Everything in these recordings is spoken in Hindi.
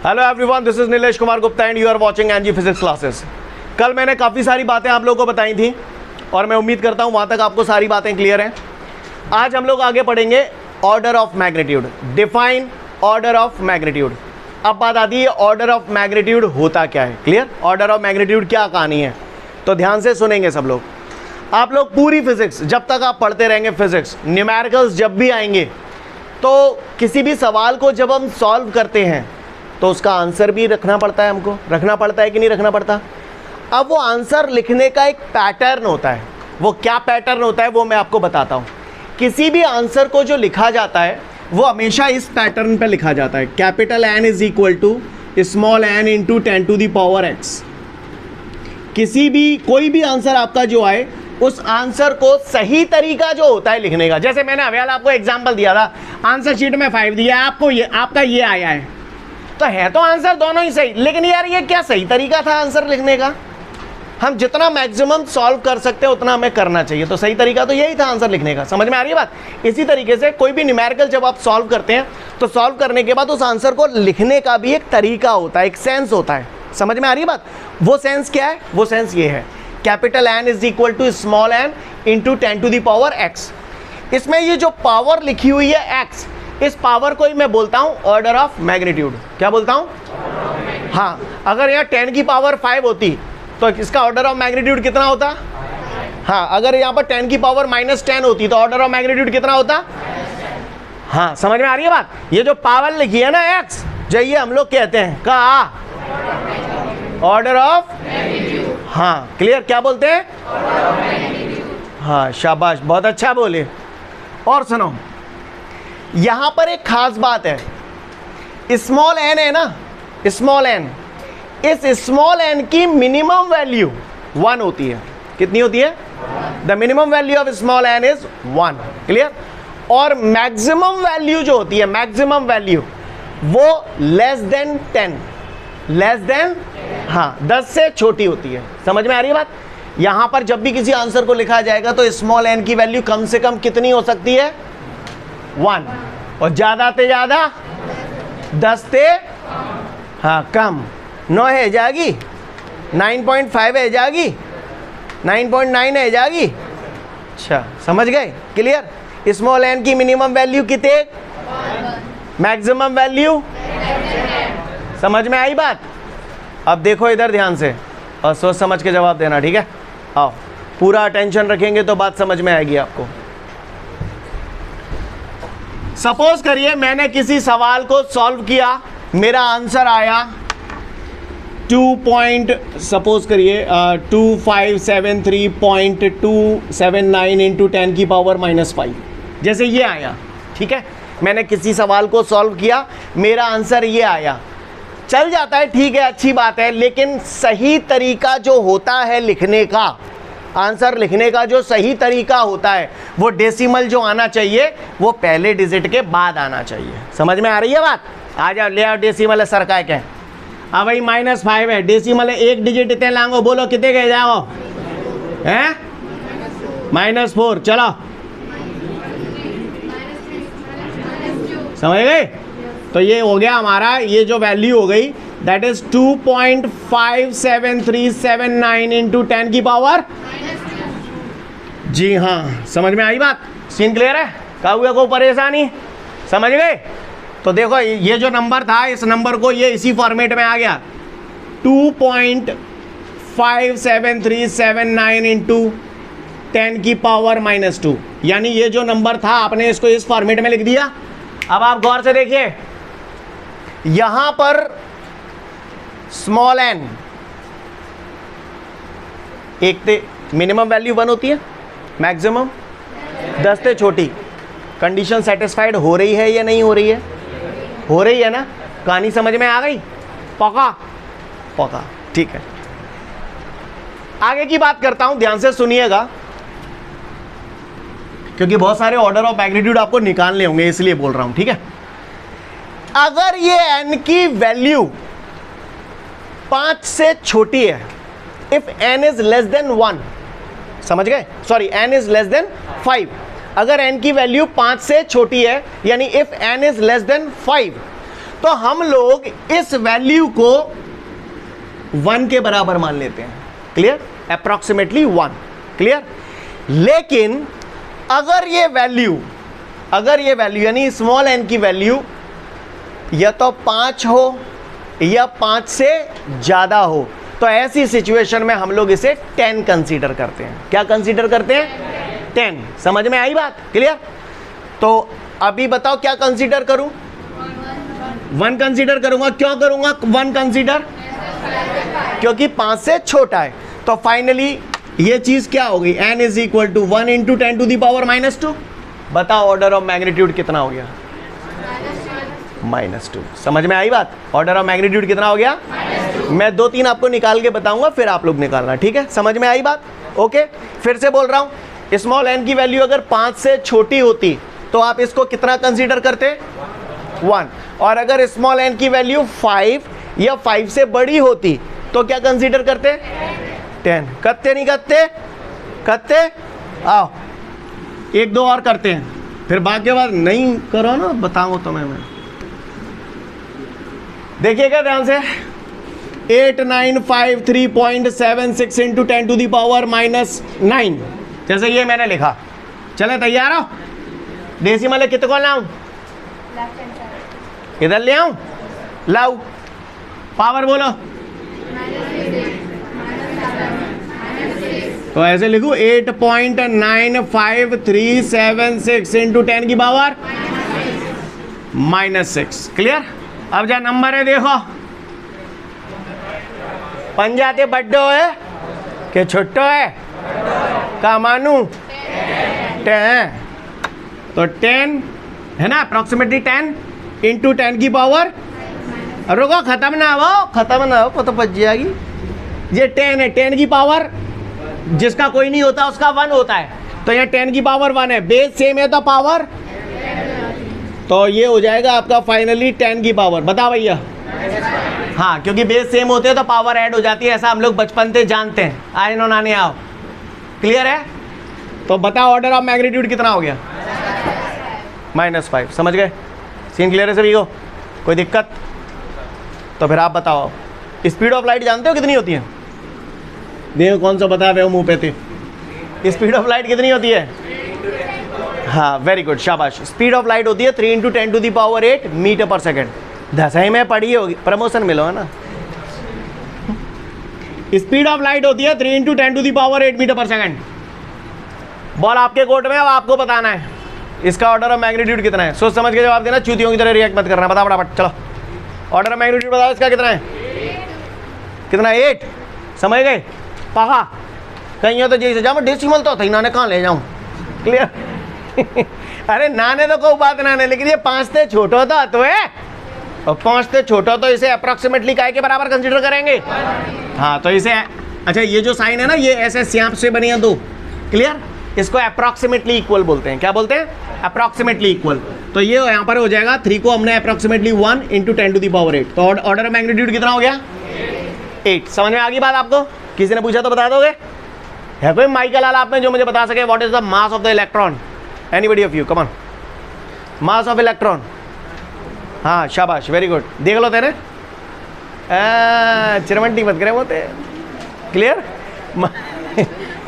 Hello everyone, this is Nilesh Kumar Gupta and you are watching NG physics classes. कल मैंने काफ़ी सारी बातें आप लोगों को बताई थी और मैं उम्मीद करता हूँ वहाँ तक आपको सारी बातें क्लियर हैं। आज हम लोग आगे पढ़ेंगे order of magnitude, define order of magnitude. अब बात आती है ऑर्डर ऑफ मैग्नीट्यूड होता क्या है। क्लियर? ऑर्डर ऑफ मैग्नीट्यूड क्या कहानी है, तो ध्यान से सुनेंगे सब लोग। आप लोग पूरी फिजिक्स जब तक आप पढ़ते रहेंगे, फिजिक्स न्यूमेरिकल्स जब भी आएंगे तो किसी भी सवाल को जब हम सॉल्व करते हैं तो उसका आंसर भी रखना पड़ता है, हमको रखना पड़ता है कि नहीं रखना पड़ता। अब वो आंसर लिखने का एक पैटर्न होता है, वो क्या पैटर्न होता है वो मैं आपको बताता हूँ। किसी भी आंसर को जो लिखा जाता है वो हमेशा इस पैटर्न पे लिखा जाता है, capital N is equal to small n into 10 to the power x। किसी भी कोई भी आंसर आपका जो आए उस आंसर को सही तरीका जो होता है लिखने का, जैसे मैंने अभी आपको एग्जांपल दिया था, आंसर शीट में 5 दिया है आपको, ये आपका ये आया है, तो है तो आंसर दोनों ही सही, लेकिन यार ये क्या सही तरीका था आंसर लिखने का। हम जितना मैक्सिमम सॉल्व कर सकते हैं उतना हमें करना चाहिए, तो सही तरीका तो यही था आंसर लिखने का। समझ में आ रही है बात? इसी तरीके से कोई भी न्यूमेरिकल जब आप सॉल्व करते हैं तो सॉल्व करने के बाद उस आंसर को लिखने का भी एक तरीका होता है, एक सेंस होता है। समझ में आ रही है बात? वो सेंस क्या है? वो सेंस ये है, capital N is equal to small n into 10 to the power x। इसमें ये जो पावर लिखी हुई है x, इस पावर को ही मैं बोलता हूं ऑर्डर ऑफ मैग्नीट्यूड। क्या बोलता हूं? हाँ, अगर यहाँ 10 की पावर 5 होती तो इसका ऑर्डर ऑफ मैग्नीट्यूड कितना होता? हाँ, अगर यहाँ पर 10 की पावर -10 होती तो ऑर्डर ऑफ मैग्नीट्यूड कितना होता? हाँ, समझ में आ रही है बात? ये जो पावर लिखी है ना x, जाइए हम लोग कहते हैं का ऑर्डर ऑफ, हाँ क्लियर, क्या बोलते हैं? हाँ शाबाश, बहुत अच्छा बोले। और सुनो, यहां पर एक खास बात है, स्मॉल n है ना, स्मॉल n, इस स्मॉल n की मिनिमम वैल्यू 1 होती है। कितनी होती है? The minimum value of small n is 1। Clear? और मैक्सिमम वैल्यू जो होती है, मैक्सिमम वैल्यू वो लेस देन 10, लेस देन, हाँ 10 से छोटी होती है। समझ में आ रही है बात? यहां पर जब भी किसी आंसर को लिखा जाएगा तो स्मॉल n की वैल्यू कम से कम कितनी हो सकती है? 1, और ज्यादा से ज्यादा 10 से हाँ कम 9 है जाएगी, 9.5 है जाएगी, 9.9 है जाएगी। अच्छा समझ गए? क्लियर? स्मॉल n की मिनिमम वैल्यू कितने, मैक्सिमम वैल्यू, समझ में आई बात? अब देखो इधर ध्यान से और सोच समझ के जवाब देना, ठीक है? आओ, पूरा अटेंशन रखेंगे तो बात समझ में आएगी आपको। सपोज करिए मैंने किसी सवाल को सॉल्व किया, मेरा आंसर आया 2573.279 इंटू 10 की पावर -5, जैसे ये आया। ठीक है, मैंने किसी सवाल को सॉल्व किया, मेरा आंसर ये आया। चल जाता है, ठीक है, अच्छी बात है, लेकिन सही तरीका जो होता है लिखने का, आंसर लिखने का जो सही तरीका होता है, वो डेसिमल जो आना चाहिए वो पहले डिजिट के बाद आना चाहिए। समझ में आ रही है बात? आ जाओ, ले आओ डेसिमल है सर का है। अब भाई -5 है, डेसिमल है, एक डिजिट इतने लांगो, बोलो कितने गए जाओ हैं? -4। चलो समझ गए? तो ये हो गया हमारा, ये जो वैल्यू हो गई दैट इज 2.57379 इंटू 10 की पावर, जी हाँ, समझ में आई बात? सीन क्लियर है? काहुआ को परेशानी? समझ गए? तो देखो ये जो नंबर था, इस नंबर को ये इसी फॉर्मेट में आ गया, 2.57379 इंटू 10 की पावर -2, यानी ये जो नंबर था आपने इसको इस फॉर्मेट में लिख दिया। अब आप गौर से देखिए, यहां पर स्मॉल n, एक ते मिनिमम वैल्यू 1 होती है, मैक्सिमम 10 से छोटी। कंडीशन सेटिस्फाइड हो रही है या नहीं हो रही है? हो रही है ना? कहानी समझ में आ गई? पका पका, ठीक है। आगे की बात करता हूं, ध्यान से सुनिएगा, क्योंकि बहुत सारे ऑर्डर ऑफ मैग्नीट्यूड आपको निकालने होंगे, इसलिए बोल रहा हूं। ठीक है, अगर ये n की वैल्यू 5 से छोटी है, if n is less than 1, समझ गए? Sorry, n is less than 5, अगर n की वैल्यू 5 से छोटी है, यानी if n is less than 5, तो हम लोग इस वैल्यू को 1 के बराबर मान लेते हैं। क्लियर? अप्रॉक्सीमेटली 1। क्लियर? लेकिन अगर ये वैल्यू यानी स्मॉल n की वैल्यू या तो 5 हो या 5 से ज्यादा हो, तो ऐसी सिचुएशन में हम लोग इसे 10 कंसीडर करते हैं। क्या कंसीडर करते हैं? 10। समझ में आई बात? क्लियर? तो अभी बताओ क्या कंसीडर करूं? 1 कंसीडर करूंगा। क्यों करूंगा 1 कंसीडर? क्योंकि 5 से छोटा है। तो फाइनली ये चीज क्या होगी? n is equal to 1 into 10 to the power -2। बताओ ऑर्डर ऑफ मैग्नीट्यूड कितना हो गया? -2। समझ में आई बात? ऑर्डर ऑफ मैग्नीट्यूड कितना हो गया? मैं 2-3 आपको निकाल के बताऊंगा, फिर आप लोग निकालना। ठीक है? समझ में आई बात? ओके, फिर से बोल रहा हूं, स्मॉल n की वैल्यू अगर 5 से छोटी होती तो आप इसको कितना कंसीडर करते? 1। और अगर स्मॉल n की वैल्यू 5 या 5 से बड़ी होती तो क्या कंसीडर करते? 10। करते नहीं करते? करते? आओ 1-2 और करते हैं, फिर बाकी बात नहीं करो ना, बताऊं तो मैं देखिएगा ध्यान से। 8953.76 इंटू 10 टू दी पावर -9, जैसे ये मैंने लिखा। चले तैयार हो? डेसिमल कितने को लाऊं? इधर ले आऊं? लाऊ। पावर बोलो। तो ऐसे लिखूं 8.95376 इंटू 10 की पावर -6। क्लियर? अब जा नंबर है देखो, पंजाते बड्डो है कि छुट्टो है? का मानू? 10। तो 10 है ना, अप्रोक्सीमेटली 10 इंटू 10 की पावर, रुको खत्म ना हो पता बच जाएगी। ये 10 है, 10 की पावर जिसका कोई नहीं होता उसका 1 होता है, तो यहाँ 10 की पावर 1 है, बेस सेम है तो पावर, तो ये हो जाएगा आपका फाइनली 10 की पावर। बता भैया। हाँ, क्योंकि बेस सेम होते हैं तो पावर ऐड हो जाती है, ऐसा हम लोग बचपन से जानते हैं। आए नो नाने आओ। क्लियर है? तो बताओ ऑर्डर ऑफ मैग्नीट्यूड कितना हो गया? -5। समझ गए? सीन क्लियर है सभी को? कोई दिक्कत? तो फिर आप बताओ, स्पीड ऑफ लाइट जानते हो कितनी होती है? देखो कौन सा बता रहे हो मुंह पे थे। स्पीड ऑफ लाइट कितनी होती है? हाँ, वेरी गुड, शाबाश। स्पीड ऑफ लाइट होती है 3 into 10 to the power 8 metre per second. 10 में पढ़ी होगी, प्रमोशन मिलो है ना। स्पीड ऑफ लाइट होती है 3 into 10 to the power 8 metre per second. Ball आपके कोर्ट में, अब आपको बताना है इसका ऑर्डर ऑफ मैग्नीट्यूड कितना है। सोच समझ के जवाब देना, चूतियों की तरह रिएक्ट मत करना। बता फटाफट, चलो ऑर्डर ऑफ मैग्नीट्यूड बताओ इसका कितना है? कितना? 8। समझ गए? पहा कहीं हो तो जैसे जाओ, डेसिमल तो था ही नाने, कहाँ ले जाऊँ? क्लियर? अरे नाने तो कोई बात नाने, लेकिन ये 5 से छोटा तो है, और 5 से छोटा तो इसे अप्रोक्सीमेटली काय के बराबर कंसीडर करेंगे। हाँ, तो इसे, अच्छा ये जो साइन है ना, ये ऐसे सियाप से बनी है 2। क्लियर? इसको अप्रोक्सीमेटली इक्वल बोलते हैं। क्या बोलते हैं? Approximately equal. तो ये यहाँ पर हो जाएगा 3 को हमने approximately 1 into 10 to the power 8, तो ऑर्डर ऑफ मैग्नीट्यूड कितना हो गया? 8। समझ में आ गई बात आपको? किसी ने पूछा तो बता दोगे? है कोई माइकल आला आप में जो मुझे बता सके what is the mass of the electron? Anybody of you, come on. Mass of electron. हाँ, शाबाश, वेरी गुड। देख लो तेरे, चिरमंटी मत करे वो ते। क्लियर?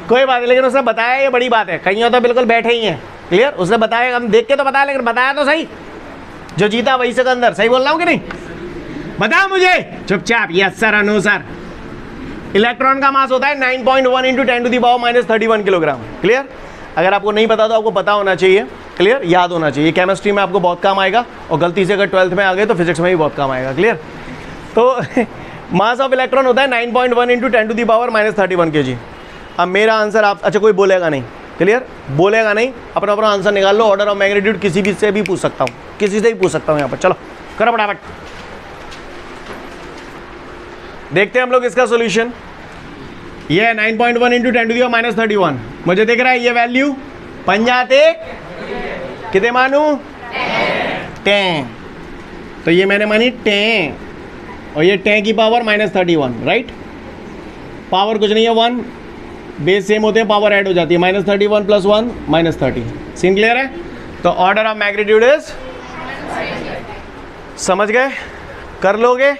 कोई बात नहीं, लेकिन उसने बताया, ये बड़ी बात है। कहीं तो बिल्कुल बैठे ही हैं। क्लियर? उसने बताया, हम देख के तो बताया, लेकिन बताया तो सही। जो जीता वही से अंदर। सही बोल रहा हूँ कि नहीं? बताओ मुझे चुपचाप। Yes sir, no sir. Electron का मास होता है 9.1 into 10 to the power -31 kilogram. Clear? अगर आपको नहीं पता तो आपको पता होना चाहिए। क्लियर? याद होना चाहिए। केमिस्ट्री में आपको बहुत काम आएगा, और गलती से अगर 12th में आ गए तो फिजिक्स में भी बहुत काम आएगा। क्लियर? तो मास ऑफ इलेक्ट्रॉन होता है 9.1 into 10 to the power -31 kg। अब मेरा आंसर आप, अच्छा कोई बोलेगा नहीं। क्लियर? बोलेगा नहीं, अपना अपना आंसर निकाल लो। ऑर्डर ऑफ मैग्नीट्यूड किसी भी से भी पूछ सकता हूँ, किसी से भी पूछ सकता हूँ यहाँ पर। चलो करो फटाफट, देखते हैं हम लोग इसका सोल्यूशन। ये 9.1 इंटू 10 टू दी पावर -31 मुझे दिख रहा है। ये वैल्यू पंजाते कितने मानू? 10। तो ये मैंने मानी 10, और ये 10 की पावर -31, राइट? पावर कुछ नहीं है, 1। बेस सेम होते हैं, पावर ऐड हो जाती है। -31 + 1 -30। सीन क्लियर है? तो ऑर्डर ऑफ मैग्नीट्यूड इज समझ गए? कर लोगे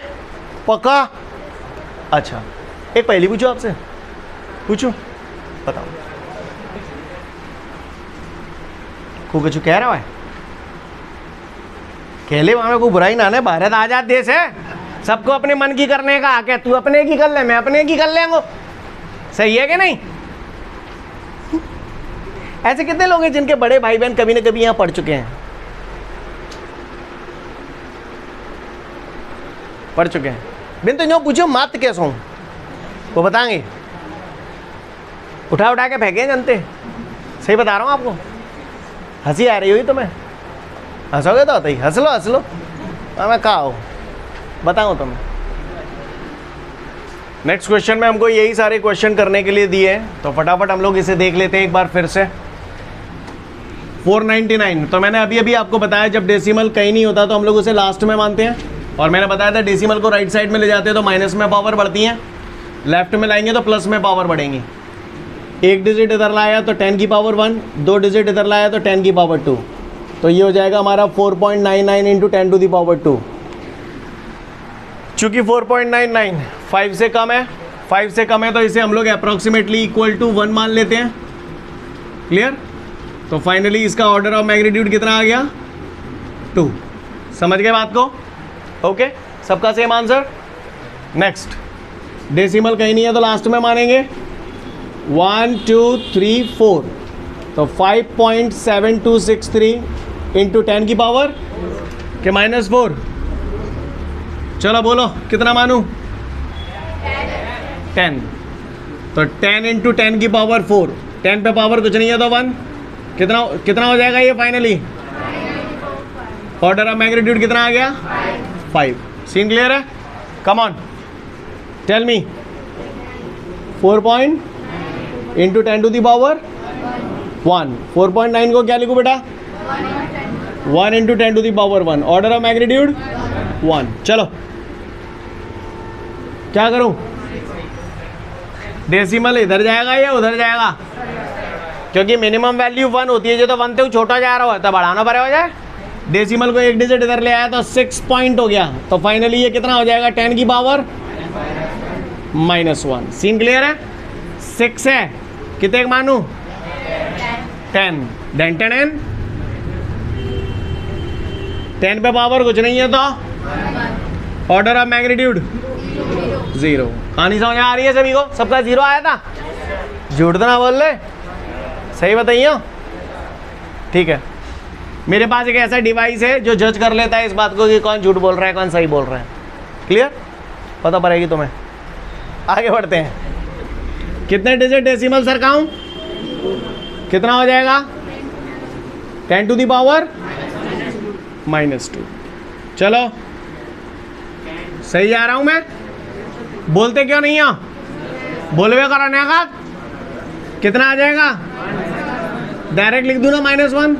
पक्का? अच्छा, एक पहली पूछो आपसे, पूछो, बताओ। को कुछ कह रहा है? कह ले, वहां में कोई बुराई ना है, भारत आजाद देश है, सबको अपने मन की करने का हक है। तू अपने की कर ले, मैं अपने की कर लेंगे, सही है कि नहीं? ऐसे कितने लोग हैं जिनके बड़े भाई बहन कभी ना कभी यहां पढ़ चुके हैं? पढ़ चुके हैं। बिन तो जो पूछो मात कैसे हूं वो बताएंगे, उठा उठा के फेंके जनते। सही बता रहा हूं आपको, हंसी आ रही हुई तुम्हें? हंसोगे तो होता ही, हंस लो हंस लो। मैं कहा हूँ बताऊँ तुम्हें। नेक्स्ट क्वेश्चन में हमको यही सारे क्वेश्चन करने के लिए दिए हैं, तो फटाफट हम लोग इसे देख लेते हैं एक बार फिर से। 499, तो मैंने अभी अभी आपको बताया जब डेसिमल कहीं नहीं होता तो हम लोग उसे लास्ट में मानते हैं, और मैंने बताया था डेसिमल को राइट साइड में ले जाते हैं तो माइनस में पावर बढ़ती हैं, लेफ्ट में लाएंगे तो प्लस में पावर बढ़ेंगी। एक डिजिट इधर लाया तो 10 की पावर 1, 2 डिजिट इधर लाया तो 10 की पावर 2, तो ये हो जाएगा हमारा 4.99 इंटू 10 टू दी पावर 2। चूंकि 4.99 5 से कम है, 5 से कम है तो इसे हम लोग अप्रॉक्सीमेटली इक्वल टू 1 मान लेते हैं। क्लियर? तो फाइनली इसका ऑर्डर ऑफ मैग्नीट्यूड कितना आ गया? 2। समझ गए बात को? ओके, सबका सेम आंसर। नेक्स्ट, डेसिमल कहीं नहीं है तो लास्ट में मानेंगे। 1 2 3 4, तो 5.7263 इंटू 10 की पावर के -4। चलो बोलो कितना मानूं? 10। तो 10 इंटू 10 की पावर 4, 10 पे पावर कुछ नहीं है तो 1। कितना कितना हो जाएगा ये फाइनली? ऑर्डर ऑफ मैग्नीट्यूड कितना आ गया? 5। सीन क्लियर है? Come on tell me. 4 into 10 to the power 1। 4.9 को क्या लिखूं बेटा? 1 into 10 to the power 1। Order of magnitude 1। चलो क्या करूं? डेसिमल इधर जाएगा या उधर जाएगा? क्योंकि मिनिमम वैल्यू 1 होती है, जो तो 1 से छोटा जा रहा होता है, बढ़ाना पड़े हो जाए। डेसिमल को एक डिजिट इधर ले आया तो 6 पॉइंट हो गया, तो फाइनली ये कितना हो जाएगा? 10 की पावर -1। सीन क्लियर है? 6 है, कितने मानू? 10। देन 10 पे पावर कुछ नहीं है तो ऑर्डर ऑफ मैग्नीट्यूड 0। कहानी समझ आ रही है सभी को? सबका 0 आया था? झूठ तो ना बोल ले, सही बताइए। ठीक है, मेरे पास एक ऐसा डिवाइस है जो जज कर लेता है इस बात को कि कौन झूठ बोल रहा है कौन सही बोल रहा है। क्लियर? पता पड़ेगी तुम्हें। आगे बढ़ते हैं। कितने डिजिट डेसिमल सर काउंट? कितना हो जाएगा? 10 टू दी पावर -2। चलो सही जा रहा हूं मैं? बोलते क्यों नहीं हो? बोलवे कराने का कितना आ जाएगा? डायरेक्ट लिख दूं ना? -1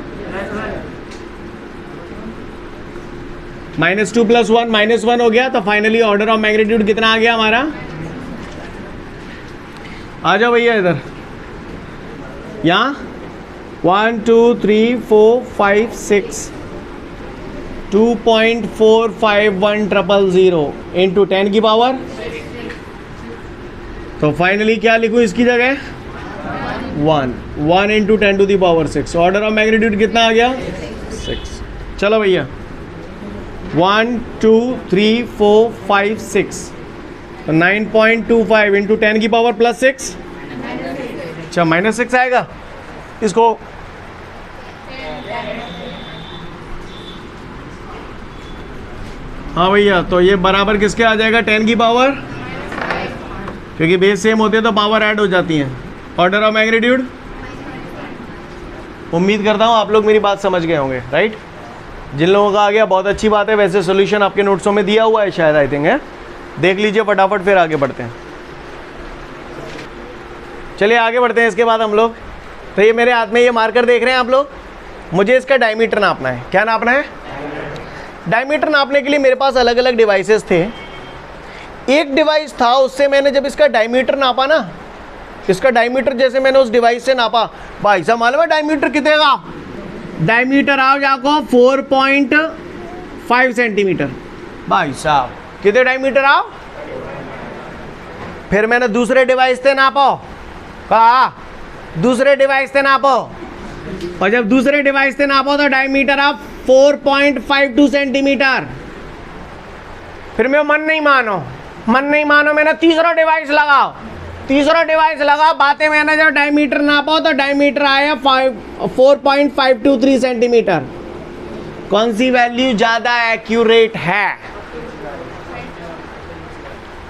-2 + 1 -1 हो गया, तो फाइनली ऑर्डर ऑफ मैग्नीट्यूड कितना आ गया हमारा? आ जाओ भैया इधर, यहाँ 1 2 3 4 5 6 2.451000 इंटू 10 की पावर, तो फाइनली क्या लिखूं इसकी जगह? 1 into 10 to the power 6। Order of magnitude कितना आ गया? 6। चलो भैया 1 2 3 4 5 6, तो 9.25 इंटू 10 की पावर +6। अच्छा -6 आएगा इसको। हाँ भैया, तो ये बराबर किसके आ जाएगा? 10 की पावर, क्योंकि बेस सेम होते हैं तो पावर ऐड हो जाती हैं। ऑर्डर ऑफ मैग्नीट्यूड, उम्मीद करता हूँ आप लोग मेरी बात समझ गए होंगे, राइट? जिन लोगों का आ गया बहुत अच्छी बात है, वैसे सॉल्यूशन आपके नोट्सों में दिया हुआ है शायद, आई थिंक है, देख लीजिए फटाफट, फिर आगे बढ़ते हैं। चलिए आगे बढ़ते हैं। इसके बाद हम लोग, तो ये मेरे हाथ में ये मार्कर देख रहे हैं आप लोग, मुझे इसका डायमीटर नापना है। क्या नापना है? डायमीटर नापने के लिए मेरे पास अलग अलग डिवाइसेस थे। एक डिवाइस था, उससे मैंने जब इसका डायमीटर नापा ना, इसका डायमीटर जैसे मैंने उस डिवाइस से नापा, भाई साहब मालूम है डायमीटर कितने का? डायमीटर आओ जाको 5 सेंटीमीटर। भाई साहब कितने डायमीटर आओ। फिर मैंने दूसरे डिवाइस से नापो, कहा दूसरे डिवाइस से नापो, और जब दूसरे डिवाइस से नापो तो डायमीटर ऑफ 4.52 सेंटीमीटर। फिर मैं मन नहीं मानो, मैंने तीसरा डिवाइस लगाओ, बातें मैंने जब डायमीटर नापा तो डायमीटर आया 4.523 सेंटीमीटर। कौन सी वैल्यू ज्यादा एक्यूरेट है?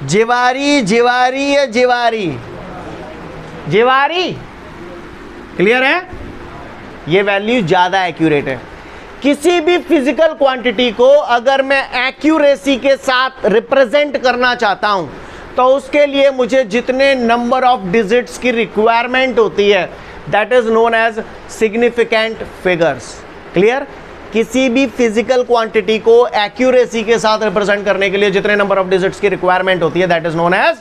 जिवारी या जिवारी? क्लियर है? ये वैल्यू ज्यादा एक्यूरेट है। किसी भी फिजिकल क्वांटिटी को अगर मैं एक्यूरेसी के साथ रिप्रेजेंट करना चाहता हूं तो उसके लिए मुझे जितने नंबर ऑफ डिजिट्स की रिक्वायरमेंट होती है that is known as significant figures. Clear? किसी भी फिजिकल क्वांटिटी को एक्यूरेसी के साथ रिप्रेजेंट करने के लिए जितने नंबर ऑफ डिजिट्स की रिक्वायरमेंट होती है that is known as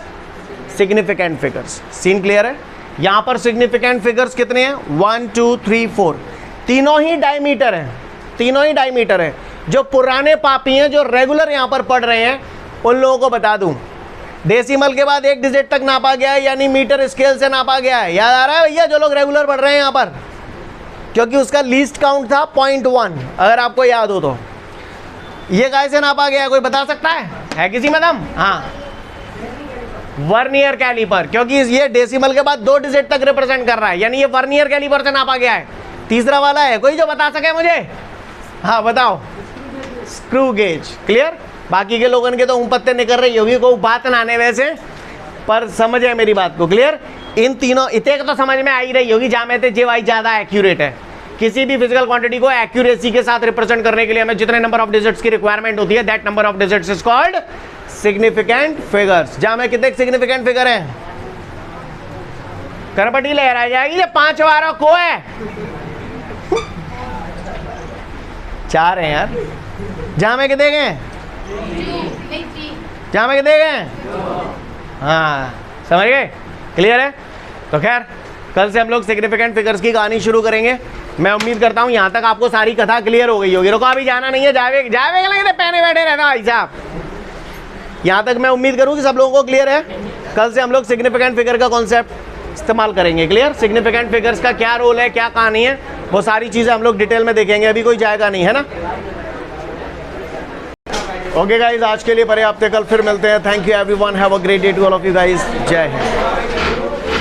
significant figures. Scene clear है? यहां पर सिग्निफिकेंट फिगर्स कितने हैं? 1 2 3 4, तीनों ही डायमीटर हैं। जो पुराने पापी हैं जो रेगुलर यहां पर पढ़ रहे हैं उन लोगों को बता दूं, डेसिमल के बाद 1 डिजिट तक नापा गया है, यानी मीटर स्केल से नापा गया है। याद आ रहा है भैया जो लोग रेगुलर पढ़ रहे हैं यहां पर? क्योंकि उसका लीस्ट काउंट था 0.1, अगर आपको याद हो तो। ये कैसे नापा गया, कोई बता सकता है किसी में दम? हाँ, वर्नियर कैलिपर, क्योंकि ये डेसिमल के बाद 2 डिजिट तक रिप्रेजेंट कर रहा है, यानी ये वर्नियर कैलिपर से नापा गया है। तीसरा वाला है कोई जो बता सके मुझे? हाँ बताओ। Screw gauge. क्लियर? बाकी के लोगों के तो पत्ते निकल रही होगी, कोई बात ना आने वैसे, पर समझे मेरी बात को। क्लियर? इन तीनों इतने तो समझ में आ ही रही होगी जहां में थे जे वाई ज्यादा एक्यूरेट है। किसी भी फिजिकल क्वांटिटी को एक्यूरेसी के साथ रिप्रेजेंट करने के लिए हमें जितने नंबर ऑफ डिजिट्स की रिक्वायरमेंट होती है that number of digits is called significant figures. जहां में कितने सिग्निफिकेंट फिगर हैं? करपटी लहरा जाएगी जब 5 बार को है। 4 हैं यार। जहां में कितने गए? जहां में कितने गए? हाँ समझ गए? क्लियर है? तो खैर कल से हम लोग सिग्निफिकेंट फिगर्स की कहानी शुरू करेंगे। मैं उम्मीद करता हूं यहां तक आपको सारी कथा क्लियर हो गई होगी। रुको अभी जाना नहीं है, जावे लगे पहने बैठे रहना भाई साहब। यहां तक मैं उम्मीद करूं कि सब लोगों को क्लियर है। कल से हम लोग सिग्निफिकेंट फिगर का कॉन्सेप्ट इस्तेमाल करेंगे। क्लियर? सिग्निफिकेंट फिगर्स का क्या रोल है, क्या कहानी है, वो सारी चीजें हम लोग डिटेल में देखेंगे। अभी कोई जाएगा नहीं, है ना? ओके गाइज, आज के लिए पर्याप्त है। कल फिर मिलते हैं। Thank you everyone, have a great day to all of you guys. जय हिंद।